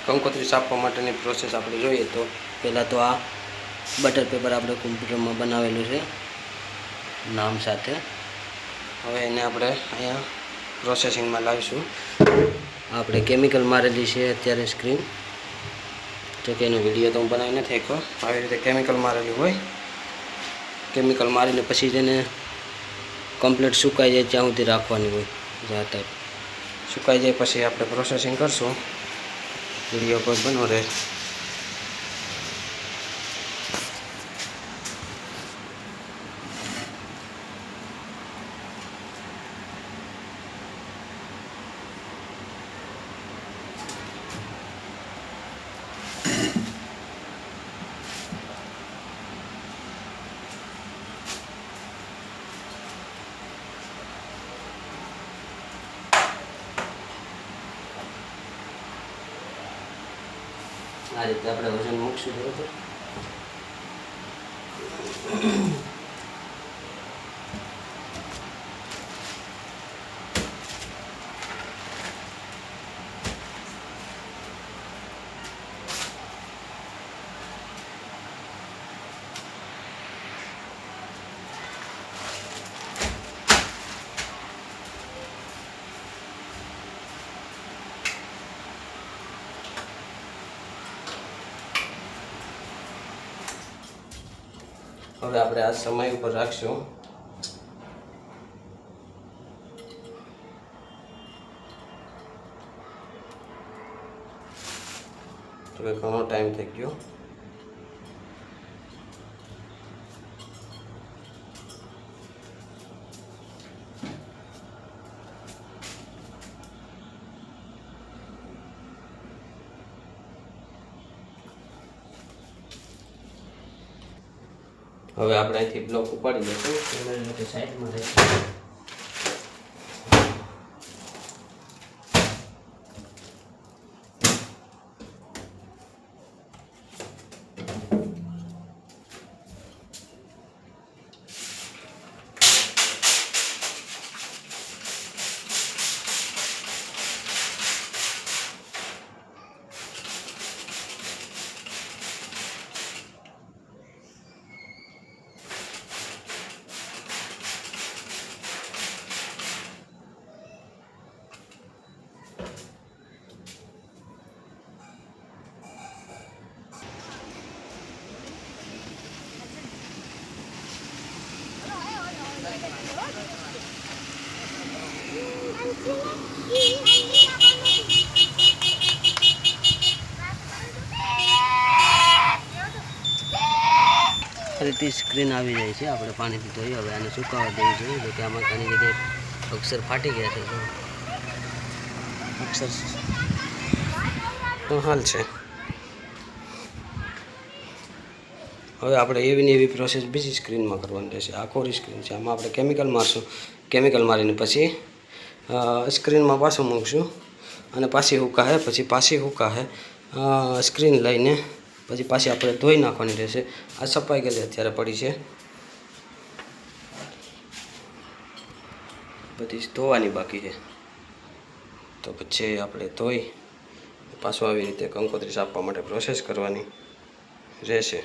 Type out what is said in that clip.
કંકોત્રી છાપવા માટેની પ્રોસેસ આપણે જોઈએ તો પહેલાં તો આ બટર પેપર આપણે કોમ્પ્યુટરમાં બનાવેલું છે નામ સાથે. હવે એને આપણે અહીંયા પ્રોસેસિંગમાં લાવીશું. આપણે કેમિકલ મારેલી છે અત્યારે સ્ક્રીન, જો કે એનો વિડીયો તો હું બનાવી નથી એકવાર. આવી રીતે કેમિકલ મારેલી હોય, કેમિકલ મારીને પછી તેને કમ્પ્લીટ સુકાઈ જાય ત્યાં સુધી રાખવાની હોય. જ્યાં ત્યાં સુકાઈ જાય પછી આપણે પ્રોસેસિંગ કરશું. વિડીયો પર બનો રહે. આ રીતે આપણે વજન મૂકશું બરોબર. હવે આપણે આ સમય ઉપર રાખશું. તો કે ઘણો ટાઈમ થઈ ગયો. હવે આપણે અહીંથી બ્લોક ઉપાડી દઈશું. કેમેરા માટે સાઈડમાં રાખીશું. ફરીથી સ્ક્રીન આવી જાય છે. આપણે પાણીથી ધોઈ હવે આને સુકાવા દેવી જોઈએ. જો કે આમાં ઘણી જગ્યાએ અક્ષર ફાટી ગયા છે. અક્ષર હાલ છે. હવે આપણે એવી ને એવી પ્રોસેસ બીજી સ્ક્રીનમાં કરવાની રહેશે. આ કોરી સ્ક્રીન છે, આમાં આપણે કેમિકલ મારશું. કેમિકલ મારીને પછી સ્ક્રીનમાં પાછું મૂકશું અને પાછી હુકાશે. પછી પાછી હુકાશે સ્ક્રીન લઈને પછી પાછી આપણે ધોઈ નાખવાની રહેશે. આ સફાઈ ગયેલી અત્યારે પડી છે, બધી ધોવાની બાકી છે. તો પછી આપણે ધોઈ પાછું આવી રીતે કંકોત્રી છાપવા માટે પ્રોસેસ કરવાની રહેશે.